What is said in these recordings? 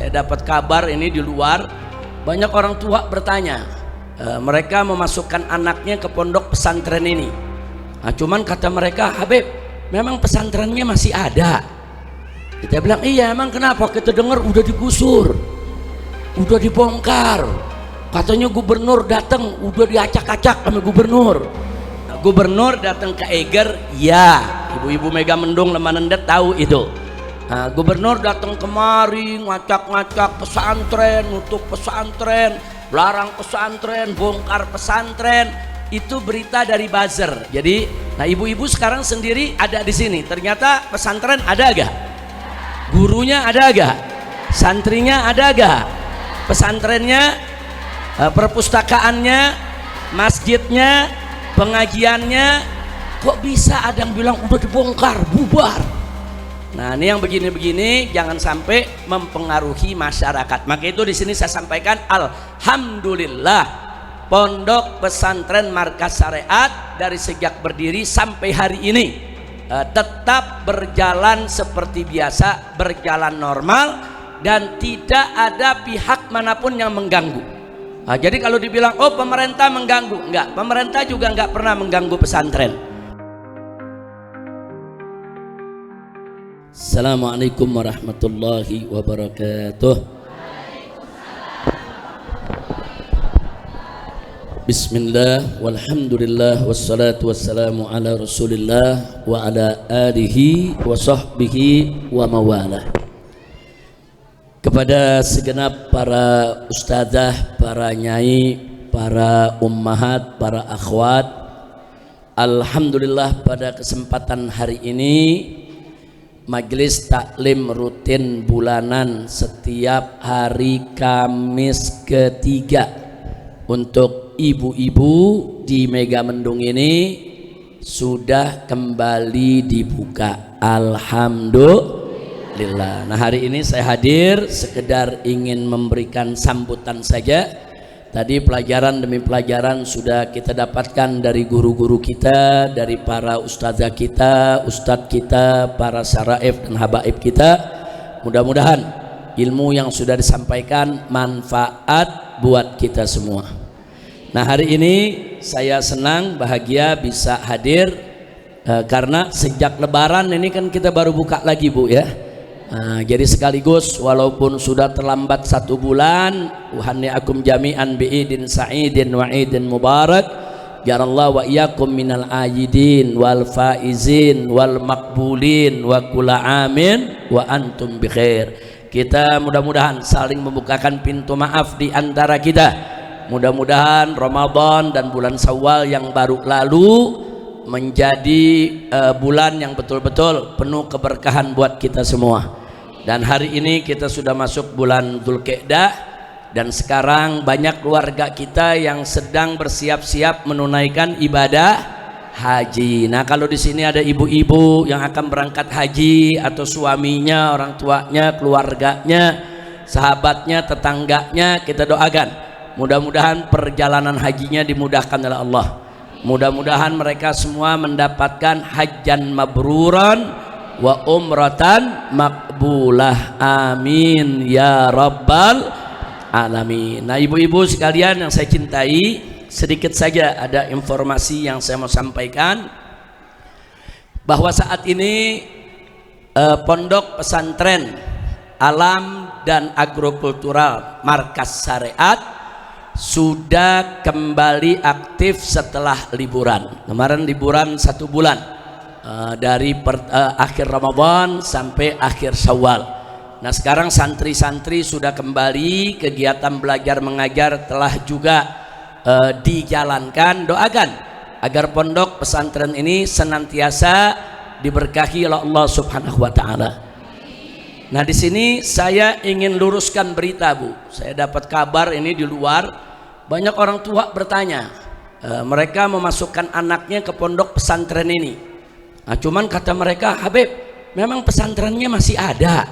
Saya dapat kabar ini di luar, banyak orang tua bertanya, mereka memasukkan anaknya ke pondok pesantren ini. Nah, cuman kata mereka, Habib, memang pesantrennya masih ada. Kita bilang, iya, emang kenapa? Kita dengar udah digusur, udah dibongkar. Katanya gubernur datang, udah diacak-acak sama gubernur. Nah, gubernur datang ke Eger, ya, ibu-ibu Mega Mendung Lemanendet tahu itu. Nah, gubernur datang kemari ngacak-ngacak pesantren, nutup pesantren, larang pesantren, bongkar pesantren. Itu berita dari buzzer. Jadi, nah ibu-ibu sekarang sendiri ada di sini. Ternyata pesantren ada gak? Gurunya ada gak? Santrinya ada gak? Pesantrennya, perpustakaannya, masjidnya, pengajiannya, kok bisa ada yang bilang udah dibongkar, bubar? Nah, ini yang begini-begini jangan sampai mempengaruhi masyarakat. Maka itu di sini saya sampaikan, alhamdulillah, pondok pesantren Markas Syariat dari sejak berdiri sampai hari ini tetap berjalan seperti biasa, berjalan normal, dan tidak ada pihak manapun yang mengganggu. Nah, jadi kalau dibilang oh pemerintah mengganggu, enggak, pemerintah juga enggak pernah mengganggu pesantren. Assalamualaikum warahmatullahi wabarakatuh. Bismillah, walhamdulillah, wassalatu wassalamu ala rasulillah wa ala alihi wa sahbihi wa mawalah. Kepada segenap para ustadzah, para nyai, para ummahat, para akhwat, alhamdulillah pada kesempatan hari ini Majelis taklim rutin bulanan setiap hari Kamis ketiga untuk ibu-ibu di Mega Mendung ini sudah kembali dibuka, alhamdulillah. Nah, hari ini saya hadir sekedar ingin memberikan sambutan saja. Tadi pelajaran demi pelajaran sudah kita dapatkan dari guru-guru kita, dari para ustazah kita, ustadz kita, para syaraif dan habaib kita. Mudah-mudahan ilmu yang sudah disampaikan manfaat buat kita semua. Nah, hari ini saya senang, bahagia bisa hadir karena sejak lebaran ini kan kita baru buka lagi, Bu, ya. Nah, jadi sekaligus walaupun sudah terlambat 1 bulan, uhanni'akum jami'an bi'idin sa'idin wa'idin mubarak, jarallahu wa iyyakum minal ayidin wal faizin wal makbulin wa kula amin wa antum bikhair. Kita mudah-mudahan saling membukakan pintu maaf di antara kita. Mudah-mudahan Ramadan dan bulan Syawal yang baru lalu menjadi bulan yang betul-betul penuh keberkahan buat kita semua. Dan hari ini kita sudah masuk bulan Dzulqa'dah, dan sekarang banyak keluarga kita yang sedang bersiap-siap menunaikan ibadah haji. Nah, kalau di sini ada ibu-ibu yang akan berangkat haji atau suaminya, orang tuanya, keluarganya, sahabatnya, tetangganya, kita doakan mudah-mudahan perjalanan hajinya dimudahkan oleh Allah. Mudah-mudahan mereka semua mendapatkan hajjan mabruran wa umratan makbulah, amin ya rabbal alamin. Nah, ibu-ibu sekalian yang saya cintai, sedikit saja ada informasi yang saya mau sampaikan, bahwa saat ini pondok pesantren alam dan agrokultural Markas Syariat sudah kembali aktif setelah liburan. Kemarin liburan 1 bulan, dari akhir Ramadan sampai akhir Syawal. Nah, sekarang santri-santri sudah kembali, kegiatan belajar mengajar telah juga dijalankan. Doakan agar pondok pesantren ini senantiasa diberkahi oleh Allah Subhanahu wa taala. Nah, di sini saya ingin luruskan berita, Bu. Saya dapat kabar ini di luar, banyak orang tua bertanya, mereka memasukkan anaknya ke pondok pesantren ini. Nah, cuman kata mereka, Habib, memang pesantrennya masih ada.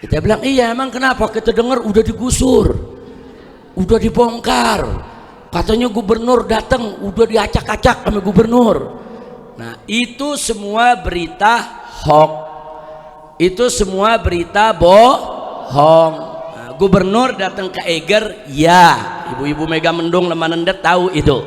Kita bilang, iya, emang kenapa? Kita dengar udah digusur, udah dibongkar. Katanya gubernur datang, udah diacak-acak sama gubernur. Nah, itu semua berita hoax. Itu semua berita bohong. gubernur datang ke Eger, ya. Ibu-ibu Mega Mendung Lemanendet tahu itu.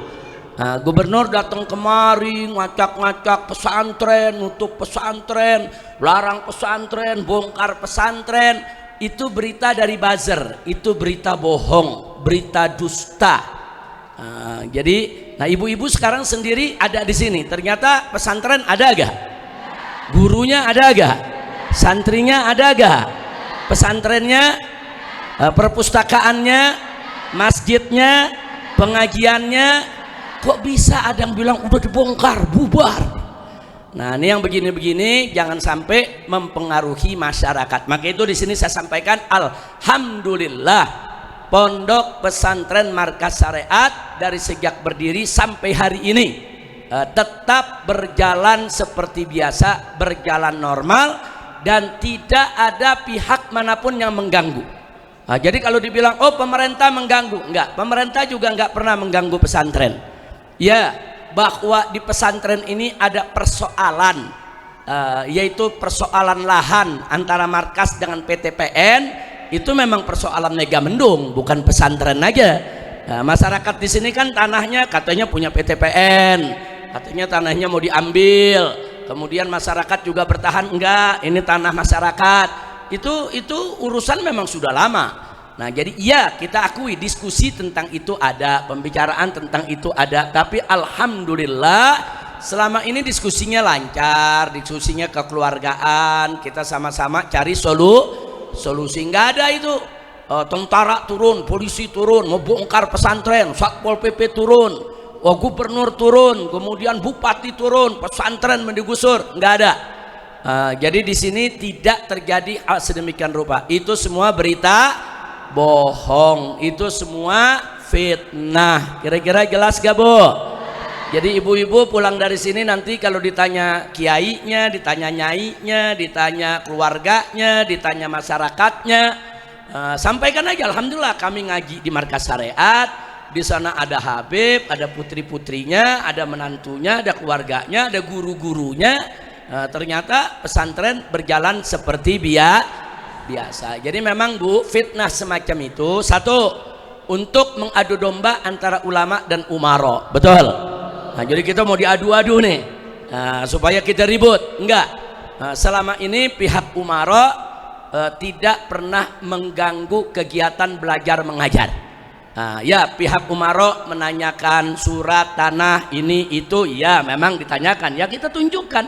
Gubernur datang kemari ngacak-ngacak pesantren, nutup pesantren, larang pesantren, bongkar pesantren. Itu berita dari buzzer, itu berita bohong, berita dusta. Jadi, ibu-ibu sekarang sendiri ada di sini. Ternyata pesantren ada gak? Gurunya ada gak? Santrinya ada gak? Pesantrennya, perpustakaannya, masjidnya, pengajiannya, kok bisa ada yang bilang udah dibongkar, bubar. Nah, ini yang begini-begini jangan sampai mempengaruhi masyarakat. Maka itu di sini saya sampaikan, alhamdulillah, Pondok Pesantren Markas Syariat dari sejak berdiri sampai hari ini tetap berjalan seperti biasa, berjalan normal, dan tidak ada pihak manapun yang mengganggu. Jadi kalau dibilang oh pemerintah mengganggu, enggak, pemerintah juga enggak pernah mengganggu pesantren. Ya, bahwa di pesantren ini ada persoalan, yaitu persoalan lahan antara markas dengan PTPN. Itu memang persoalan Mega Mendung, bukan pesantren aja. Masyarakat di sini kan tanahnya katanya punya PTPN, katanya tanahnya mau diambil. Kemudian masyarakat juga bertahan, enggak, ini tanah masyarakat. Itu urusan memang sudah lama. Nah, jadi iya kita akui diskusi tentang itu ada, pembicaraan tentang itu ada, tapi alhamdulillah selama ini diskusinya lancar, diskusinya kekeluargaan, kita sama-sama cari solusi. Enggak ada itu tentara turun, polisi turun, mau bongkar pesantren, Satpol PP turun, gubernur turun, kemudian bupati turun, pesantren mendigusur, nggak ada. Jadi di sini tidak terjadi hal sedemikian rupa. Itu semua berita bohong, itu semua fitnah. Kira-kira jelas gak, Bu? Jadi ibu-ibu pulang dari sini nanti kalau ditanya kiainya, ditanya nyainya, ditanya keluarganya, ditanya masyarakatnya, sampaikan aja, alhamdulillah kami ngaji di Markas Syariat. Di sana ada Habib, ada putri-putrinya, ada menantunya, ada keluarganya, ada guru-gurunya. Ternyata pesantren berjalan seperti biasa. Jadi memang, Bu, fitnah semacam itu satu untuk mengadu domba antara ulama dan umaro, betul? Jadi kita mau diadu-adu nih, supaya kita ribut. Enggak. Selama ini pihak umaro tidak pernah mengganggu kegiatan belajar mengajar. Ya, pihak umaro menanyakan surat tanah ini itu, ya memang ditanyakan, ya kita tunjukkan,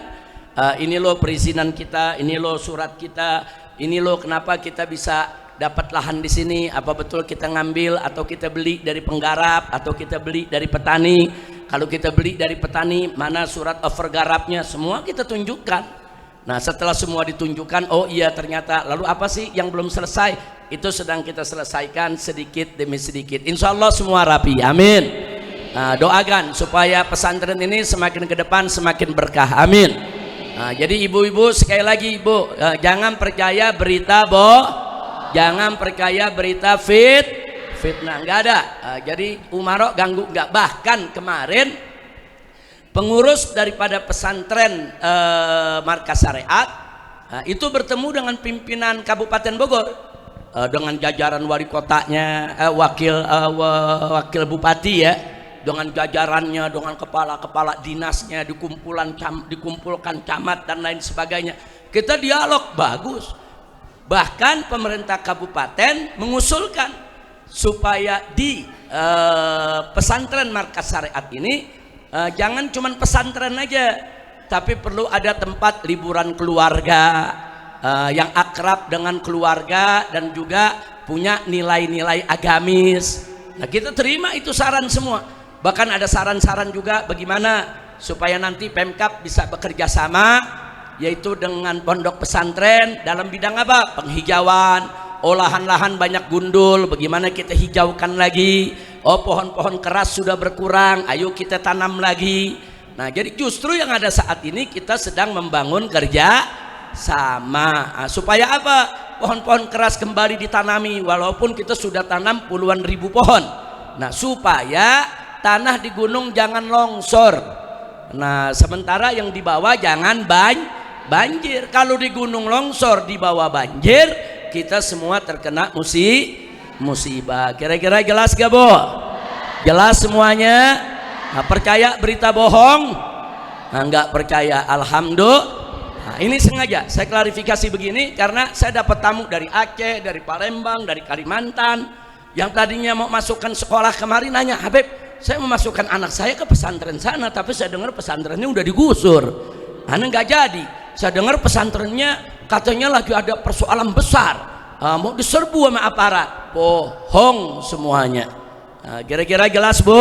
ini loh perizinan kita, ini loh surat kita, ini loh kenapa kita bisa dapat lahan di sini, apa betul kita ngambil atau kita beli dari penggarap atau kita beli dari petani. Kalau kita beli dari petani, mana surat overgarapnya, semua kita tunjukkan. Nah, setelah semua ditunjukkan, oh iya ternyata, lalu apa sih yang belum selesai? Itu sedang kita selesaikan sedikit demi sedikit. Insya Allah semua rapi, amin. Doakan supaya pesantren ini semakin ke depan semakin berkah, amin. Jadi ibu-ibu sekali lagi, Ibu, jangan percaya berita jangan percaya berita fitnah, nggak ada. Jadi umaro ganggu nggak, bahkan kemarin pengurus daripada pesantren Markas Syariat itu bertemu dengan pimpinan Kabupaten Bogor, dengan jajaran wali kotanya, wakil bupati ya, dengan jajarannya, dengan kepala-kepala dinasnya, dikumpulkan camat dan lain sebagainya. Kita dialog bagus. Bahkan pemerintah kabupaten mengusulkan supaya di pesantren Markas Syariat ini jangan cuma pesantren aja, tapi perlu ada tempat liburan keluarga yang akrab dengan keluarga dan juga punya nilai-nilai agamis. Nah, kita terima itu saran semua. Bahkan ada saran-saran juga bagaimana supaya nanti Pemkab bisa bekerja sama, yaitu dengan pondok pesantren dalam bidang apa? Penghijauan. Lahan-lahan banyak gundul, bagaimana kita hijaukan lagi. Pohon-pohon keras sudah berkurang, ayo kita tanam lagi. Nah, jadi justru yang ada saat ini kita sedang membangun kerja sama, supaya apa? Pohon-pohon keras kembali ditanami, walaupun kita sudah tanam puluhan ribu pohon. Nah, supaya tanah di gunung jangan longsor. Nah, sementara yang di bawah jangan banjir. Kalau di gunung longsor, di bawah banjir, kita semua terkena musibah. Kira-kira jelas gak, Bu? Jelas semuanya? Nah, percaya berita bohong? Nah, nggak percaya, alhamdulillah. Nah, ini sengaja saya klarifikasi begini karena saya dapat tamu dari Aceh, dari Palembang, dari Kalimantan yang tadinya mau masukkan sekolah kemari nanya, Habib, saya mau masukkan anak saya ke pesantren sana, tapi saya dengar pesantrennya udah digusur. Ane nggak jadi. Saya dengar pesantrennya katanya lagi ada persoalan besar, mau diserbu sama aparat. Bohong semuanya. Nah, kira-kira jelas, Bu?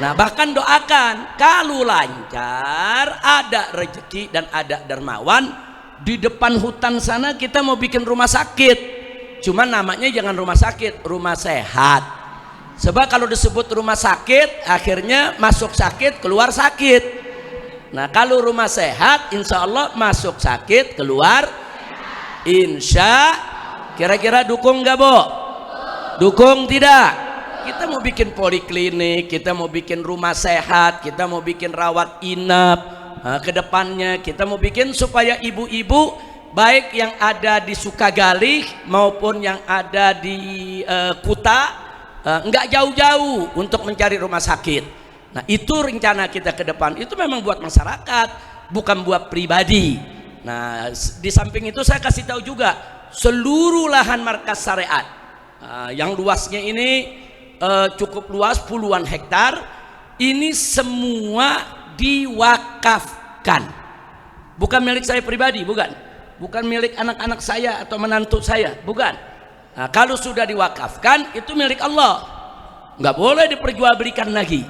Nah, bahkan doakan kalau lancar, ada rezeki dan ada dermawan, di depan hutan sana kita mau bikin rumah sakit. Cuman namanya jangan rumah sakit, rumah sehat. Sebab kalau disebut rumah sakit, akhirnya masuk sakit, keluar sakit. Nah, kalau rumah sehat, insya Allah masuk sakit, keluar insya. Kira-kira dukung nggak, Bu? Dukung tidak? Kita mau bikin poliklinik, kita mau bikin rumah sehat, kita mau bikin rawat inap. Nah, ke depannya kita mau bikin supaya ibu-ibu baik yang ada di Sukagali maupun yang ada di Kuta nggak jauh-jauh untuk mencari rumah sakit. Nah, itu rencana kita ke depan. Itu memang buat masyarakat, bukan buat pribadi. Nah, di samping itu saya kasih tahu juga seluruh lahan markas syariat yang luasnya ini cukup luas, puluhan hektar, ini semua diwakafkan. Bukan milik saya pribadi, bukan milik anak-anak saya atau menantu saya, bukan. Nah, kalau sudah diwakafkan itu milik Allah, nggak boleh diperjualbelikan lagi.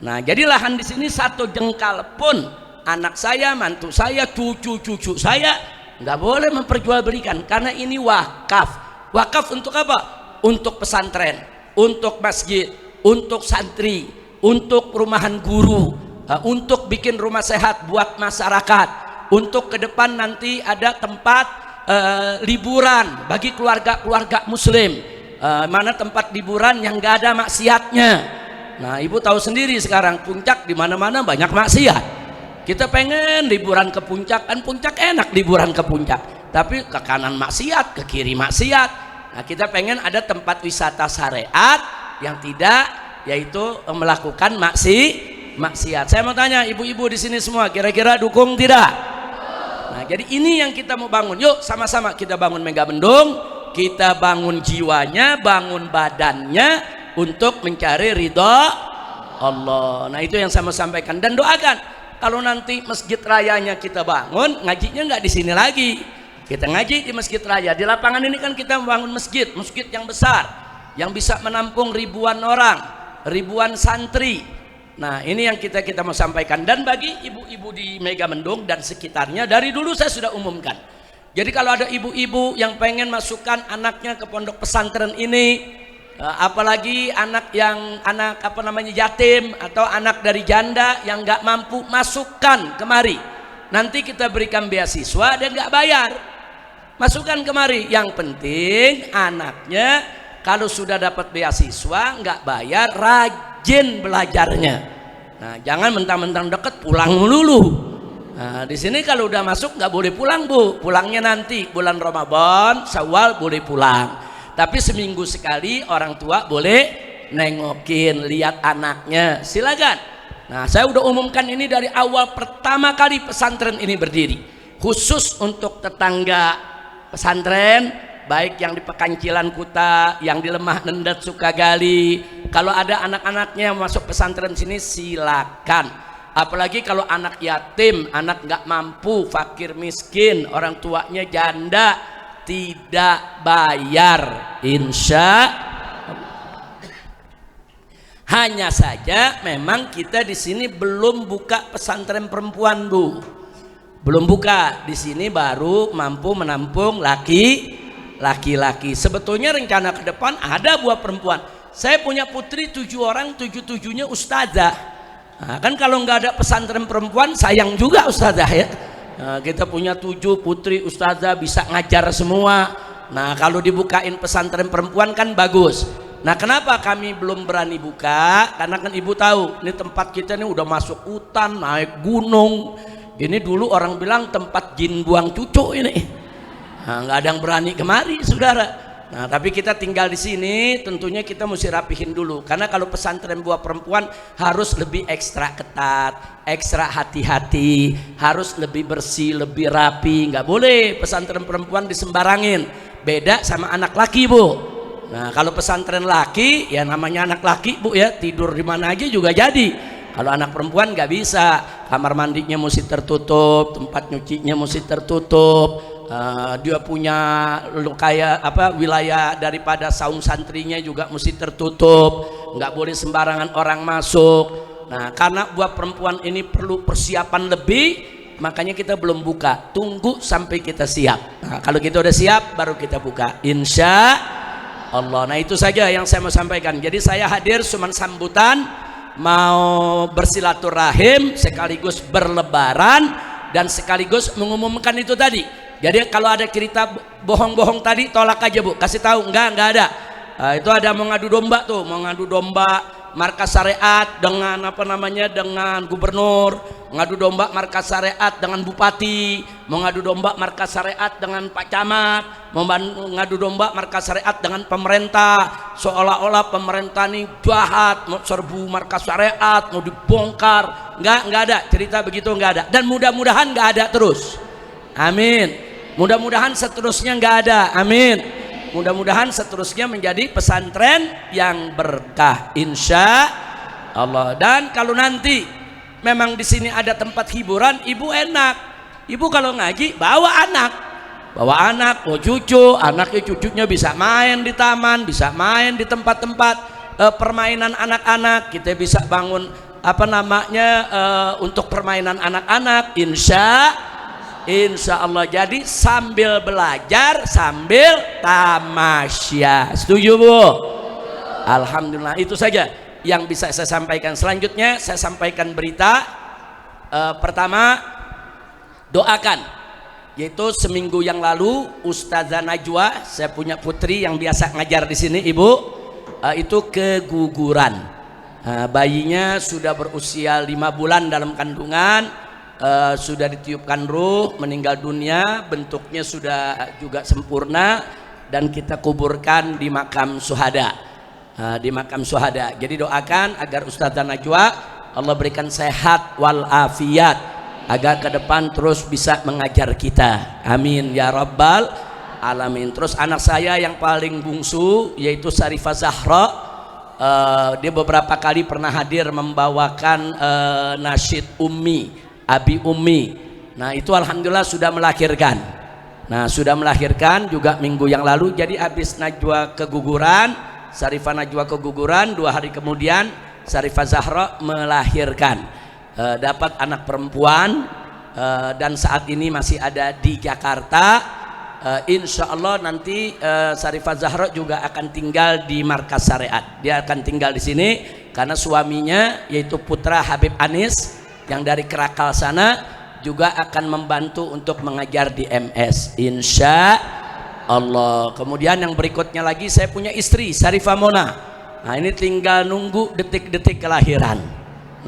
Nah, jadi lahan di sini satu jengkal pun anak saya, mantu saya, cucu saya nggak boleh memperjualbelikan karena ini wakaf. Wakaf untuk apa? Untuk pesantren, untuk masjid, untuk santri, untuk perumahan guru, untuk bikin rumah sehat buat masyarakat, untuk ke depan nanti ada tempat liburan bagi keluarga-keluarga muslim, mana tempat liburan yang gak ada maksiatnya. Nah, ibu tahu sendiri sekarang puncak di mana-mana banyak maksiat. Kita pengen liburan ke puncak, kan puncak enak liburan ke puncak, tapi ke kanan maksiat, ke kiri maksiat. Nah, kita pengen ada tempat wisata syariat yang tidak, yaitu melakukan maksiat. Saya mau tanya ibu-ibu di sini semua, kira-kira dukung tidak? Nah, jadi ini yang kita mau bangun. Yuk sama-sama kita bangun Megabendung, kita bangun jiwanya, bangun badannya untuk mencari ridha Allah. Nah, itu yang saya mau sampaikan dan doakan kalau nanti masjid rayanya kita bangun, ngajinya nggak di sini lagi. Kita ngaji di masjid raya. Di lapangan ini kan kita membangun masjid yang besar yang bisa menampung ribuan orang, ribuan santri. Nah, ini yang kita mau sampaikan. Dan bagi ibu-ibu di Megamendung dan sekitarnya, dari dulu saya sudah umumkan. Jadi kalau ada ibu-ibu yang pengen masukkan anaknya ke pondok pesantren ini, apalagi anak yatim atau anak dari janda yang nggak mampu, masukkan kemari. Nanti kita berikan beasiswa dan nggak bayar. Masukkan kemari. Yang penting anaknya kalau sudah dapat beasiswa nggak bayar, rajin belajarnya. Nah, jangan mentang-mentang deket pulang melulu. Nah, di sini kalau udah masuk nggak boleh pulang, Bu. Pulangnya nanti bulan Ramadan, Syawal boleh pulang. Tapi seminggu sekali orang tua boleh nengokin, lihat anaknya. Silakan. Nah, saya udah umumkan ini dari awal pertama kali pesantren ini berdiri. Khusus untuk tetangga pesantren, baik yang di Pekancilan Kuta, yang di Lemah Nendat Sukagali. Kalau ada anak-anaknya yang masuk pesantren sini silakan. Apalagi kalau anak yatim, anak nggak mampu, fakir miskin, orang tuanya janda, tidak bayar, insya Allah. Hanya saja memang kita di sini belum buka pesantren perempuan, Bu. Belum buka. Di sini baru mampu menampung laki-laki. Sebetulnya rencana ke depan ada buat perempuan. Saya punya putri 7 orang, 7-7-nya ustazah. Nah, kan kalau nggak ada pesantren perempuan sayang juga ustazah ya. Nah, kita punya 7 putri ustazah bisa ngajar semua. Nah, kalau dibukain pesantren perempuan kan bagus. Nah, kenapa kami belum berani buka? Karena kan ibu tahu, ini tempat kita ini udah masuk hutan, naik gunung. Ini dulu orang bilang tempat jin buang cucu ini. Nah, nggak ada yang berani kemari, saudara. Nah, tapi kita tinggal di sini, tentunya kita mesti rapihin dulu. Karena kalau pesantren buat perempuan harus lebih ekstra ketat, ekstra hati-hati, harus lebih bersih, lebih rapi. Nggak boleh pesantren perempuan disembarangin. Beda sama anak laki, Bu. Nah, kalau pesantren laki, ya namanya anak laki, Bu, ya tidur di mana aja juga jadi. Kalau anak perempuan nggak bisa, kamar mandinya mesti tertutup, tempat nyucinya mesti tertutup. Dia punya kayak apa wilayah daripada saung santrinya juga mesti tertutup, nggak boleh sembarangan orang masuk. Nah, karena buat perempuan ini perlu persiapan lebih, makanya kita belum buka, tunggu sampai kita siap. Nah, kalau kita udah siap baru kita buka, insya Allah. Nah, itu saja yang saya mau sampaikan. Jadi saya hadir cuma sambutan, mau bersilaturahim sekaligus berlebaran dan sekaligus mengumumkan itu tadi. Jadi kalau ada cerita bohong-bohong tadi tolak aja, Bu, kasih tahu enggak ada. Itu ada mau ngadu domba tuh, mau ngadu domba markas syariat dengan apa namanya, dengan gubernur, ngadu domba markas syariat dengan bupati, mau ngadu domba markas syariat dengan Pak Camat, mau ngadu domba markas syariat dengan pemerintah, seolah-olah pemerintah ini jahat, mau serbu markas syariat, mau dibongkar. Enggak ada cerita begitu, enggak ada. Dan mudah-mudahan enggak ada terus. Amin. Mudah-mudahan seterusnya nggak ada, amin. Mudah-mudahan seterusnya menjadi pesantren yang berkah, insya Allah. Dan kalau nanti memang di sini ada tempat hiburan, ibu enak. Ibu kalau ngaji bawa anak, mau cucu, anaknya cucunya bisa main di taman, bisa main di tempat-tempat permainan anak-anak. Kita bisa bangun apa namanya untuk permainan anak-anak, insya Allah. Jadi sambil belajar sambil tamasya. Setuju, Bu? Alhamdulillah. Itu saja yang bisa saya sampaikan. Selanjutnya saya sampaikan berita. Pertama, doakan, yaitu seminggu yang lalu Ustazah Najwa, saya punya putri yang biasa ngajar di sini, Ibu, itu keguguran. Bayinya sudah berusia 5 bulan dalam kandungan. Sudah ditiupkan ruh, meninggal dunia, bentuknya sudah juga sempurna dan kita kuburkan di makam syuhada. Di makam syuhada. Jadi doakan agar Ustazah Najwa Allah berikan sehat walafiat agar ke depan terus bisa mengajar kita. Amin ya rabbal alamin. Terus anak saya yang paling bungsu yaitu Syarifah Zahra, dia beberapa kali pernah hadir membawakan nasyid Ummi, Abi Ummi. Nah, itu alhamdulillah sudah melahirkan. Nah, sudah melahirkan juga minggu yang lalu. Jadi habis Najwa keguguran, Syarifah Najwa keguguran, 2 hari kemudian Syarifah Zahra melahirkan. Dapat anak perempuan dan saat ini masih ada di Jakarta. Insya Allah nanti Syarifah Zahra juga akan tinggal di markas syariat. Dia akan tinggal di sini karena suaminya yaitu putra Habib Anis yang dari Kerakal sana juga akan membantu untuk mengajar di MS, insya Allah. Kemudian yang berikutnya lagi saya punya istri Syarifah Mona. Nah, ini tinggal nunggu detik-detik kelahiran.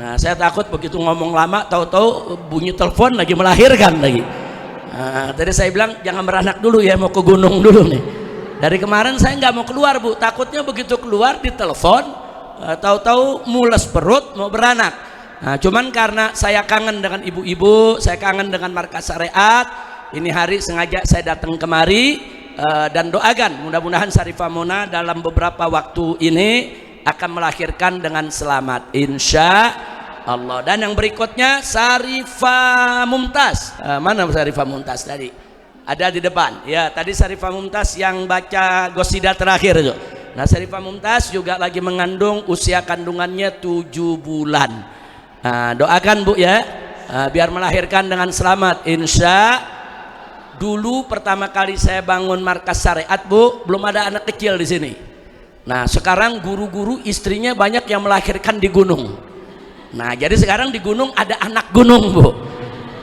Nah, saya takut begitu ngomong lama tahu-tahu bunyi telepon lagi melahirkan lagi. Nah, tadi saya bilang jangan beranak dulu ya, mau ke gunung dulu nih. Dari kemarin saya nggak mau keluar, Bu, takutnya begitu keluar ditelepon tahu-tahu mules perut mau beranak. Nah, cuman karena saya kangen dengan ibu-ibu, saya kangen dengan markas syariat, ini hari sengaja saya datang kemari dan doakan mudah-mudahan Syarifah Mona dalam beberapa waktu ini akan melahirkan dengan selamat, insya Allah. Dan yang berikutnya Syarifah Mumtaz. Mana Syarifah Mumtaz tadi? Ada di depan. Ya, tadi Syarifah Mumtaz yang baca gosida terakhir itu. Nah, Syarifah Mumtaz juga lagi mengandung, usia kandungannya 7 bulan. Nah, doakan, Bu, ya, biar melahirkan dengan selamat, insya. Dulu pertama kali saya bangun markas syariat, Bu, belum ada anak kecil di sini. Nah, sekarang guru-guru istrinya banyak yang melahirkan di gunung. Nah, jadi sekarang di gunung ada anak gunung, Bu.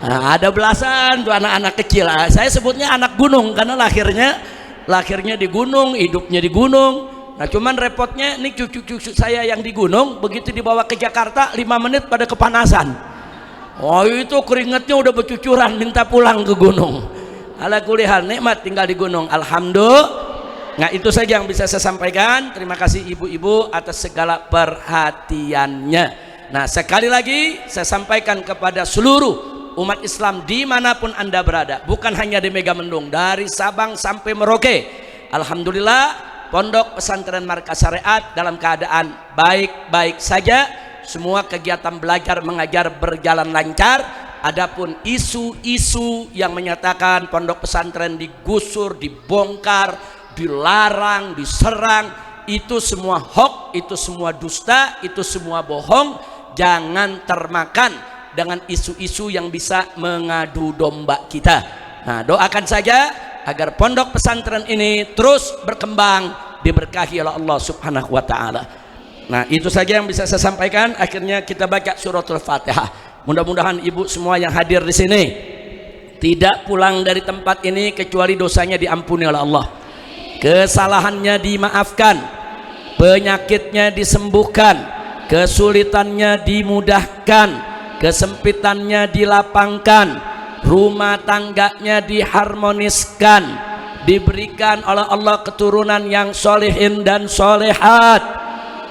Nah, ada belasan tuh anak-anak kecil. Saya sebutnya anak gunung karena lahirnya di gunung, hidupnya di gunung. Nah, cuman repotnya nih cucu-cucu saya yang di gunung begitu dibawa ke Jakarta 5 menit pada kepanasan. Oh, itu keringatnya udah bercucuran minta pulang ke gunung. Ala kulli hal nikmat tinggal di gunung. Alhamdulillah. Nah, itu saja yang bisa saya sampaikan. Terima kasih ibu-ibu atas segala perhatiannya. Nah, sekali lagi saya sampaikan kepada seluruh umat Islam dimanapun anda berada, bukan hanya di Megamendung, dari Sabang sampai Merauke. Alhamdulillah, Pondok Pesantren Markas Syariat dalam keadaan baik-baik saja. Semua kegiatan belajar mengajar berjalan lancar. Adapun isu-isu yang menyatakan pondok pesantren digusur, dibongkar, dilarang, diserang, itu semua hoax, itu semua dusta, itu semua bohong. Jangan termakan dengan isu-isu yang bisa mengadu domba kita. Nah, doakan saja agar pondok pesantren ini terus berkembang, diberkahi oleh Allah Subhanahu wa taala. Nah, itu saja yang bisa saya sampaikan. Akhirnya kita baca suratul Fatihah. Mudah-mudahan ibu semua yang hadir di sini tidak pulang dari tempat ini kecuali dosanya diampuni oleh Allah, kesalahannya dimaafkan, penyakitnya disembuhkan, kesulitannya dimudahkan, kesempitannya dilapangkan, rumah tangganya diharmoniskan, diberikan oleh Allah keturunan yang solehin dan solehat.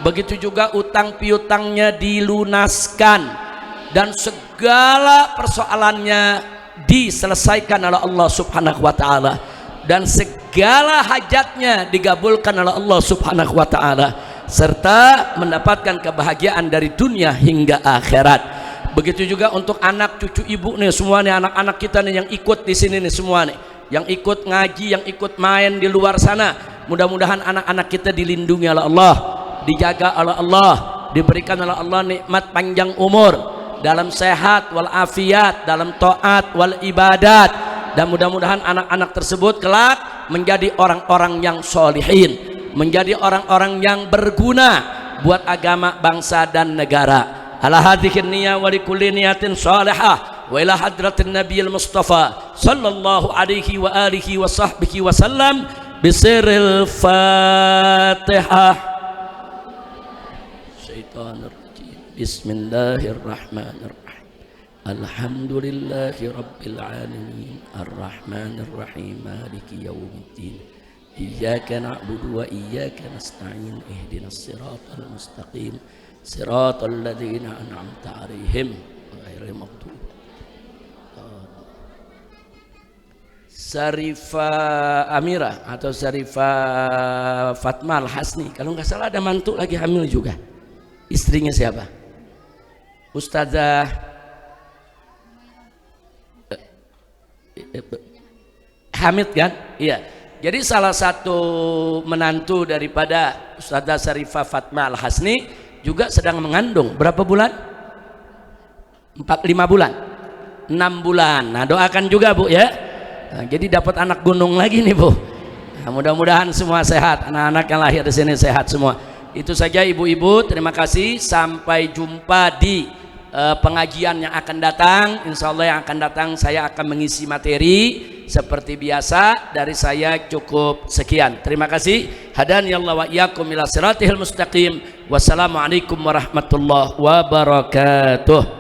Begitu juga utang piutangnya dilunaskan, dan segala persoalannya diselesaikan oleh Allah Subhanahu wa taala, dan segala hajatnya digabulkan oleh Allah Subhanahu wa taala, serta mendapatkan kebahagiaan dari dunia hingga akhirat. Begitu juga untuk anak cucu ibu nih semua nih, anak-anak kita nih yang ikut di sini nih semua nih, yang ikut ngaji, yang ikut main di luar sana. Mudah-mudahan anak-anak kita dilindungi oleh Allah, dijaga oleh Allah, diberikan oleh Allah nikmat panjang umur, dalam sehat walafiat, dalam taat wal ibadat, dan mudah-mudahan anak-anak tersebut kelak menjadi orang-orang yang solihin, menjadi orang-orang yang berguna buat agama, bangsa dan negara. Ala hadhihi niyya wa likulli niyatin salihah wa ila hadratin nabiyil mustafa sallallahu alaihi wa alihi wa sahbihi wa sallam bisirril fatihah. Syaitanir Bismillahirrahmanirrahim. Alhamdulillahi rabbil alamin. Arrahmanirrahim. Maliki yaumiddin. Iyyaka na'budu wa iyyaka nasta'in. Ihdinas siratal mustaqim. Siratal ladzina an'amta 'alaihim ghairil maghdubi. Syarifah Amira atau Syarifah Fatma Al-Hasni, kalau nggak salah ada mantu lagi hamil juga. Istrinya siapa? Ustazah Hamid kan? Iya. Jadi salah satu menantu daripada Ustazah Syarifah Fatma Al-Hasni juga sedang mengandung. Berapa bulan? 5 bulan, 6 bulan. Nah, doakan juga Bu ya. Nah, jadi dapat anak gunung lagi nih Bu. Nah, mudah-mudahan semua sehat, anak-anak yang lahir di sini sehat semua. Itu saja ibu-ibu, terima kasih. Sampai jumpa di pengajian yang akan datang. Insya Allah yang akan datang saya akan mengisi materi seperti biasa. Dari saya cukup sekian. Terima kasih. Hadaniyallahu wa iyyakum ila siratil mustaqim. Wassalamualaikum warahmatullahi wabarakatuh.